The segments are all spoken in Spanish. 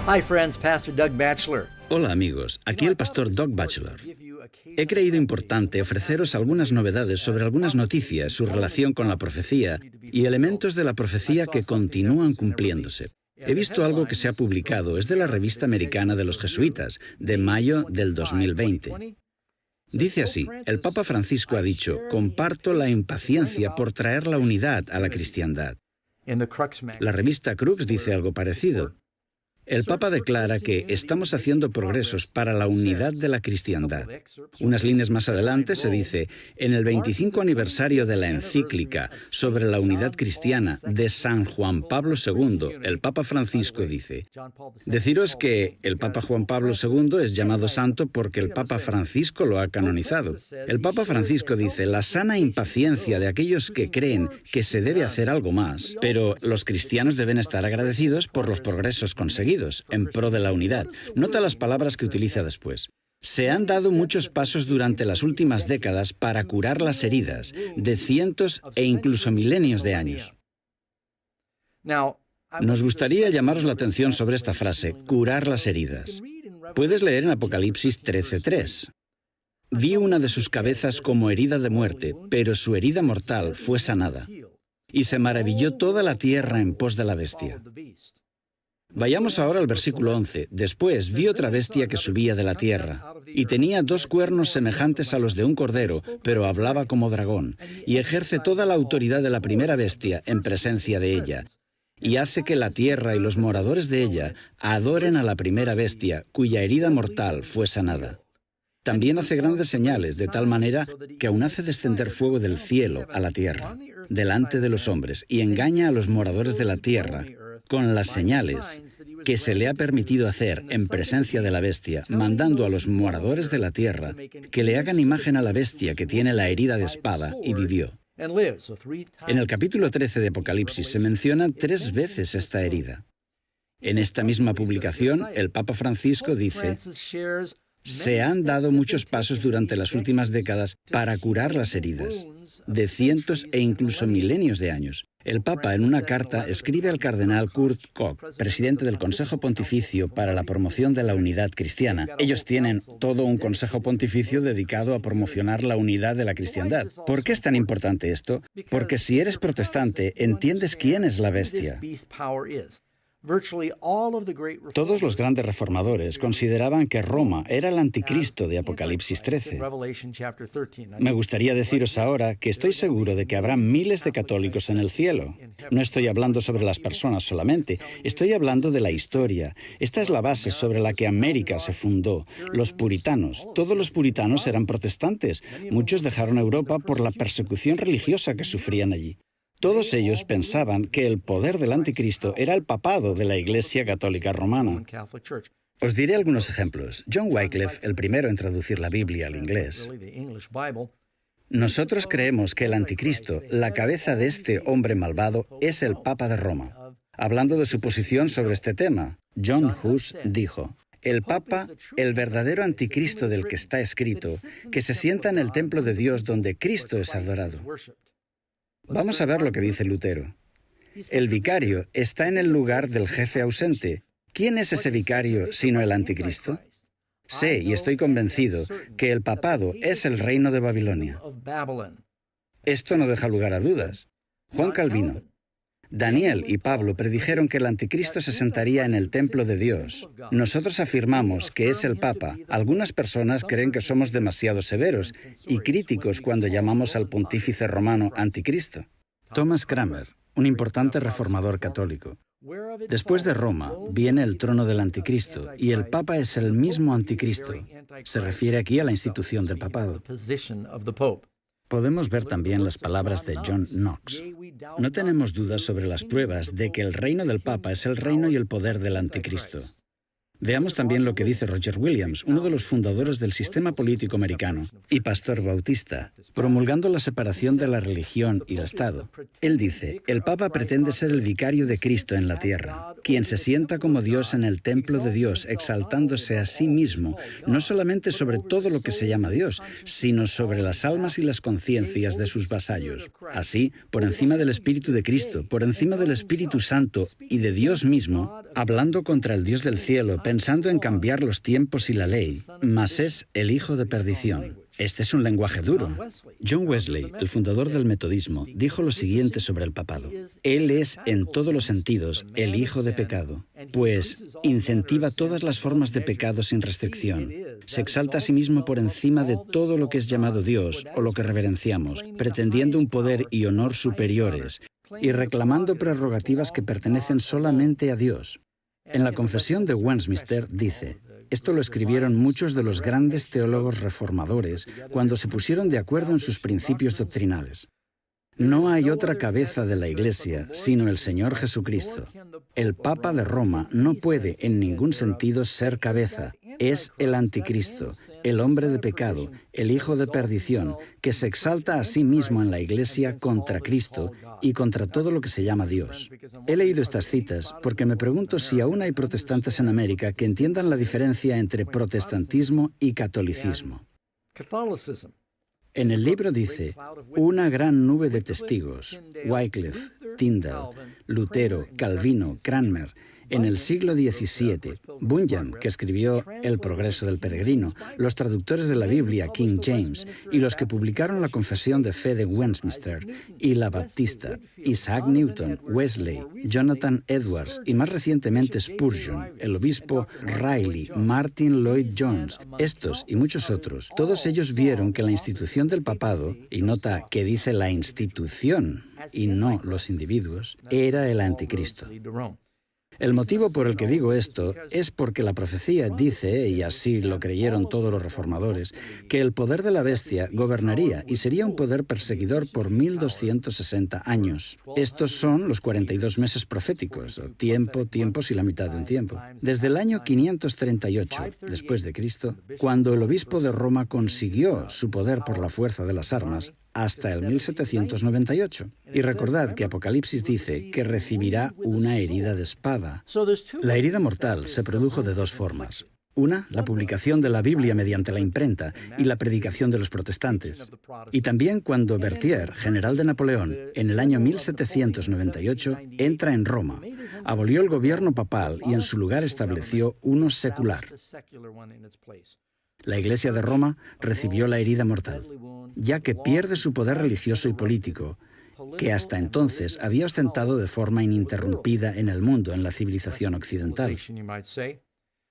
Hi friends, Pastor Doug Batchelor. Hola amigos, aquí el pastor Doug Batchelor. He creído importante ofreceros algunas novedades sobre algunas noticias, su relación con la profecía y elementos de la profecía que continúan cumpliéndose. He visto algo que se ha publicado, es de la revista americana de los jesuitas, de mayo del 2020. Dice así, el Papa Francisco ha dicho, comparto la impaciencia por traer la unidad a la cristiandad. La revista Crux dice algo parecido. El Papa declara que estamos haciendo progresos para la unidad de la cristiandad. Unas líneas más adelante se dice, en el 25 aniversario de la encíclica sobre la unidad cristiana de San Juan Pablo II, el Papa Francisco dice, deciros que el Papa Juan Pablo II es llamado santo porque el Papa Francisco lo ha canonizado. El Papa Francisco dice, la sana impaciencia de aquellos que creen que se debe hacer algo más, pero los cristianos deben estar agradecidos por los progresos conseguidos en pro de la unidad. Nota las palabras que utiliza después. Se han dado muchos pasos durante las últimas décadas para curar las heridas de cientos e incluso milenios de años. Nos gustaría llamaros la atención sobre esta frase, curar las heridas. Puedes leer en Apocalipsis 13:3. Vi una de sus cabezas como herida de muerte, pero su herida mortal fue sanada. Y se maravilló toda la tierra en pos de la bestia. Vayamos ahora al versículo 11. Después vi otra bestia que subía de la tierra, y tenía 2 cuernos semejantes a los de un cordero, pero hablaba como dragón, y ejerce toda la autoridad de la primera bestia en presencia de ella, y hace que la tierra y los moradores de ella adoren a la primera bestia, cuya herida mortal fue sanada. También hace grandes señales, de tal manera que aún hace descender fuego del cielo a la tierra, delante de los hombres, y engaña a los moradores de la tierra con las señales que se le ha permitido hacer en presencia de la bestia, mandando a los moradores de la tierra que le hagan imagen a la bestia que tiene la herida de espada y vivió. En el capítulo 13 de Apocalipsis se menciona 3 veces esta herida. En esta misma publicación, el Papa Francisco dice, se han dado muchos pasos durante las últimas décadas para curar las heridas de cientos e incluso milenios de años. El Papa, en una carta, escribe al cardenal Kurt Koch, presidente del Consejo Pontificio para la Promoción de la Unidad Cristiana. Ellos tienen todo un Consejo Pontificio dedicado a promocionar la unidad de la cristiandad. ¿Por qué es tan importante esto? Porque si eres protestante, entiendes quién es la bestia. Todos los grandes reformadores consideraban que Roma era el anticristo de Apocalipsis 13. Me gustaría deciros ahora que estoy seguro de que habrá miles de católicos en el cielo. No estoy hablando sobre las personas solamente, estoy hablando de la historia. Esta es la base sobre la que América se fundó. Los puritanos, todos los puritanos eran protestantes. Muchos dejaron Europa por la persecución religiosa que sufrían allí. Todos ellos pensaban que el poder del anticristo era el papado de la Iglesia Católica Romana. Os diré algunos ejemplos. John Wycliffe, el primero en traducir la Biblia al inglés. Nosotros creemos que el anticristo, la cabeza de este hombre malvado, es el Papa de Roma. Hablando de su posición sobre este tema, John Hus dijo, el Papa, el verdadero anticristo del que está escrito, que se sienta en el templo de Dios donde Cristo es adorado. Vamos a ver lo que dice Lutero. El vicario está en el lugar del jefe ausente. ¿Quién es ese vicario sino el anticristo? Sé y estoy convencido que el papado es el reino de Babilonia. Esto no deja lugar a dudas. Juan Calvino, Daniel y Pablo predijeron que el anticristo se sentaría en el templo de Dios. Nosotros afirmamos que es el Papa. Algunas personas creen que somos demasiado severos y críticos cuando llamamos al pontífice romano anticristo. Thomas Cranmer, un importante reformador católico. Después de Roma viene el trono del anticristo y el Papa es el mismo anticristo. Se refiere aquí a la institución del papado. Podemos ver también las palabras de John Knox. No tenemos dudas sobre las pruebas de que el reino del Papa es el reino y el poder del anticristo. Veamos también lo que dice Roger Williams, uno de los fundadores del sistema político americano y pastor bautista, promulgando la separación de la religión y el Estado. Él dice, el Papa pretende ser el vicario de Cristo en la tierra, quien se sienta como Dios en el templo de Dios, exaltándose a sí mismo, no solamente sobre todo lo que se llama Dios, sino sobre las almas y las conciencias de sus vasallos. Así, por encima del Espíritu de Cristo, por encima del Espíritu Santo y de Dios mismo, hablando contra el Dios del cielo, pensando en cambiar los tiempos y la ley, mas es el hijo de perdición. Este es un lenguaje duro. John Wesley, el fundador del metodismo, dijo lo siguiente sobre el papado. Él es, en todos los sentidos, el hijo de pecado, pues incentiva todas las formas de pecado sin restricción. Se exalta a sí mismo por encima de todo lo que es llamado Dios o lo que reverenciamos, pretendiendo un poder y honor superiores y reclamando prerrogativas que pertenecen solamente a Dios. En la Confesión de Westminster dice, esto lo escribieron muchos de los grandes teólogos reformadores cuando se pusieron de acuerdo en sus principios doctrinales. No hay otra cabeza de la Iglesia sino el Señor Jesucristo. El Papa de Roma no puede en ningún sentido ser cabeza. Es el anticristo, el hombre de pecado, el hijo de perdición, que se exalta a sí mismo en la Iglesia contra Cristo y contra todo lo que se llama Dios. He leído estas citas porque me pregunto si aún hay protestantes en América que entiendan la diferencia entre protestantismo y catolicismo. En el libro dice, una gran nube de testigos, Wycliffe, Tyndale, Lutero, Calvino, Cranmer, en el siglo XVII, Bunyan, que escribió El progreso del peregrino, los traductores de la Biblia, King James, y los que publicaron la Confesión de Fe de Westminster, y la Baptista, Isaac Newton, Wesley, Jonathan Edwards, y más recientemente Spurgeon, el obispo Riley, Martin Lloyd Jones, estos y muchos otros, todos ellos vieron que la institución del papado, y nota que dice la institución y no los individuos, era el anticristo. El motivo por el que digo esto es porque la profecía dice, y así lo creyeron todos los reformadores, que el poder de la bestia gobernaría y sería un poder perseguidor por 1260 años. Estos son los 42 meses proféticos, o tiempos y la mitad de un tiempo. Desde el año 538 después de Cristo, cuando el obispo de Roma consiguió su poder por la fuerza de las armas, hasta el 1798. Y recordad que Apocalipsis dice que recibirá una herida de espada. La herida mortal se produjo de dos formas. Una, la publicación de la Biblia mediante la imprenta y la predicación de los protestantes. Y también cuando Berthier, general de Napoleón, en el año 1798, entra en Roma, abolió el gobierno papal y en su lugar estableció uno secular. La Iglesia de Roma recibió la herida mortal, ya que pierde su poder religioso y político, que hasta entonces había ostentado de forma ininterrumpida en el mundo, en la civilización occidental.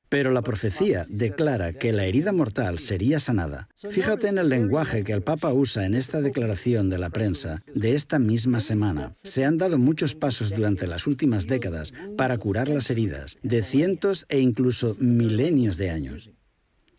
Pero la profecía declara que la herida mortal sería sanada. Fíjate en el lenguaje que el Papa usa en esta declaración de la prensa de esta misma semana. Se han dado muchos pasos durante las últimas décadas para curar las heridas de cientos e incluso milenios de años.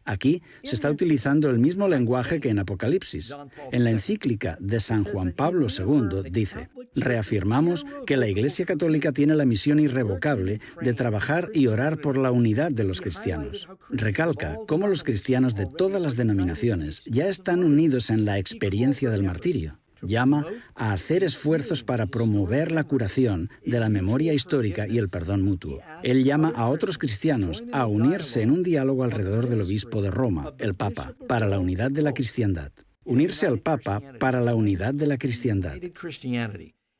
Aquí se está utilizando el mismo lenguaje que en Apocalipsis. En la encíclica de San Juan Pablo II dice, reafirmamos que la Iglesia Católica tiene la misión irrevocable de trabajar y orar por la unidad de los cristianos. Recalca cómo los cristianos de todas las denominaciones ya están unidos en la experiencia del martirio. Llama a hacer esfuerzos para promover la curación de la memoria histórica y el perdón mutuo. Él llama a otros cristianos a unirse en un diálogo alrededor del obispo de Roma, el Papa, para la unidad de la cristiandad. Unirse al Papa para la unidad de la cristiandad.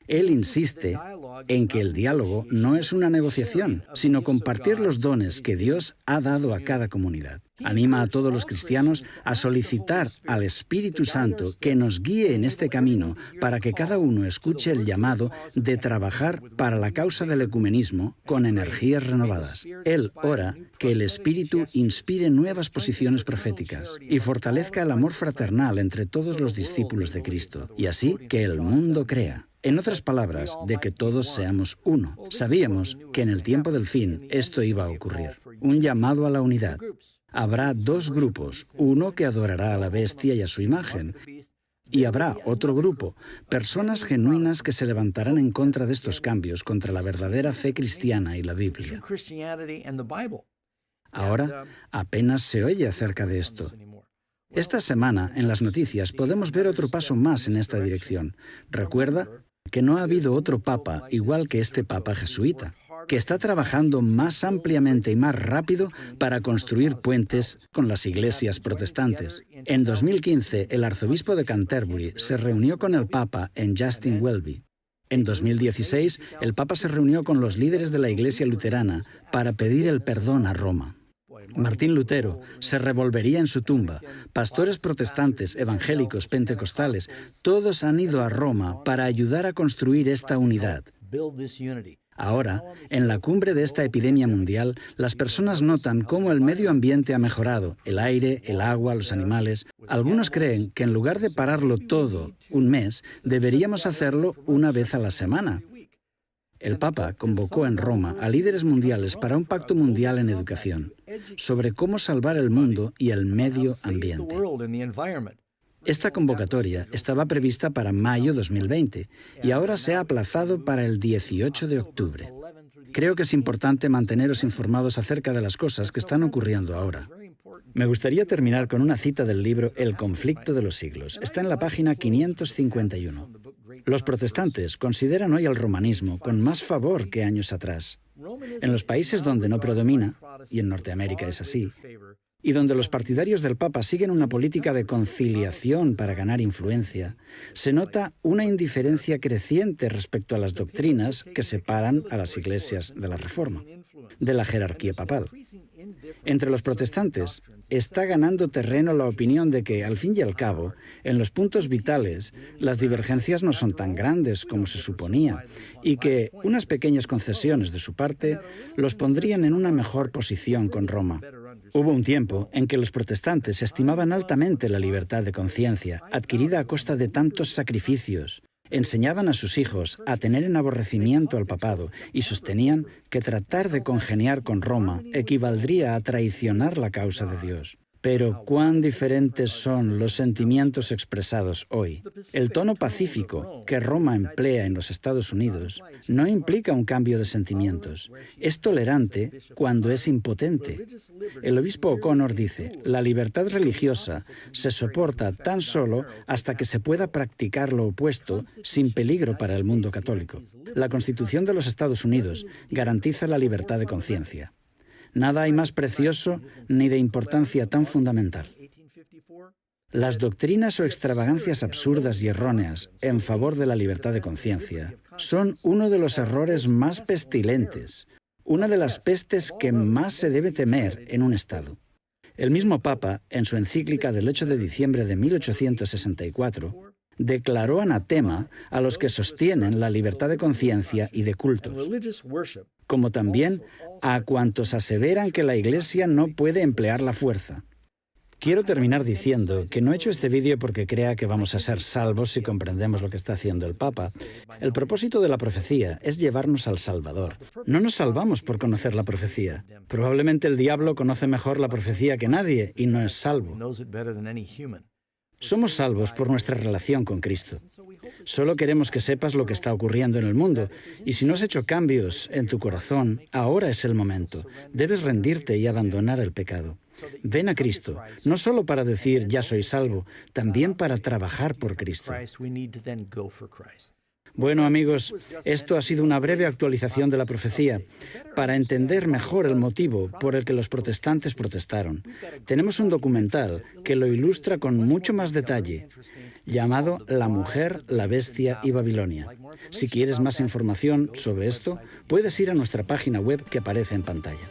Él insiste en que el diálogo no es una negociación, sino compartir los dones que Dios ha dado a cada comunidad. Anima a todos los cristianos a solicitar al Espíritu Santo que nos guíe en este camino para que cada uno escuche el llamado de trabajar para la causa del ecumenismo con energías renovadas. Él ora que el Espíritu inspire nuevas posiciones proféticas y fortalezca el amor fraternal entre todos los discípulos de Cristo, y así que el mundo crea. En otras palabras, de que todos seamos uno. Sabíamos que en el tiempo del fin esto iba a ocurrir. Un llamado a la unidad. Habrá dos grupos, uno que adorará a la bestia y a su imagen, y habrá otro grupo, personas genuinas que se levantarán en contra de estos cambios, contra la verdadera fe cristiana y la Biblia. Ahora apenas se oye acerca de esto. Esta semana, en las noticias, podemos ver otro paso más en esta dirección. Recuerda que no ha habido otro papa igual que este papa jesuita, que está trabajando más ampliamente y más rápido para construir puentes con las iglesias protestantes. En 2015, el arzobispo de Canterbury se reunió con el papa en Justin Welby. En 2016, el papa se reunió con los líderes de la iglesia luterana para pedir el perdón a Roma. Martín Lutero se revolvería en su tumba. Pastores protestantes, evangélicos, pentecostales, todos han ido a Roma para ayudar a construir esta unidad. Ahora, en la cumbre de esta epidemia mundial, las personas notan cómo el medio ambiente ha mejorado, el aire, el agua, los animales. Algunos creen que en lugar de pararlo todo un mes, deberíamos hacerlo una vez a la semana. El Papa convocó en Roma a líderes mundiales para un pacto mundial en educación sobre cómo salvar el mundo y el medio ambiente. Esta convocatoria estaba prevista para mayo 2020 y ahora se ha aplazado para el 18 de octubre. Creo que es importante manteneros informados acerca de las cosas que están ocurriendo ahora. Me gustaría terminar con una cita del libro El conflicto de los siglos. Está en la página 551. Los protestantes consideran hoy al romanismo con más favor que años atrás. En los países donde no predomina, y en Norteamérica es así, y donde los partidarios del Papa siguen una política de conciliación para ganar influencia, se nota una indiferencia creciente respecto a las doctrinas que separan a las iglesias de la Reforma, de la jerarquía papal. Entre los protestantes está ganando terreno la opinión de que, al fin y al cabo, en los puntos vitales, las divergencias no son tan grandes como se suponía y que unas pequeñas concesiones de su parte los pondrían en una mejor posición con Roma. Hubo un tiempo en que los protestantes estimaban altamente la libertad de conciencia, adquirida a costa de tantos sacrificios. Enseñaban a sus hijos a tener en aborrecimiento al papado y sostenían que tratar de congeniar con Roma equivaldría a traicionar la causa de Dios. Pero cuán diferentes son los sentimientos expresados hoy. El tono pacífico que Roma emplea en los Estados Unidos no implica un cambio de sentimientos. Es tolerante cuando es impotente. El obispo O'Connor dice, la libertad religiosa se soporta tan solo hasta que se pueda practicar lo opuesto sin peligro para el mundo católico. La Constitución de los Estados Unidos garantiza la libertad de conciencia. Nada hay más precioso ni de importancia tan fundamental. Las doctrinas o extravagancias absurdas y erróneas en favor de la libertad de conciencia son uno de los errores más pestilentes, una de las pestes que más se debe temer en un Estado. El mismo Papa, en su encíclica del 8 de diciembre de 1864, declaró anatema a los que sostienen la libertad de conciencia y de cultos, como también a cuantos aseveran que la Iglesia no puede emplear la fuerza. Quiero terminar diciendo que no he hecho este vídeo porque crea que vamos a ser salvos si comprendemos lo que está haciendo el Papa. El propósito de la profecía es llevarnos al Salvador. No nos salvamos por conocer la profecía. Probablemente el diablo conoce mejor la profecía que nadie y no es salvo. Somos salvos por nuestra relación con Cristo. Solo queremos que sepas lo que está ocurriendo en el mundo. Y si no has hecho cambios en tu corazón, ahora es el momento. Debes rendirte y abandonar el pecado. Ven a Cristo, no solo para decir ya soy salvo, también para trabajar por Cristo. Bueno, amigos, esto ha sido una breve actualización de la profecía para entender mejor el motivo por el que los protestantes protestaron. Tenemos un documental que lo ilustra con mucho más detalle, llamado La mujer, la bestia y Babilonia. Si quieres más información sobre esto, puedes ir a nuestra página web que aparece en pantalla.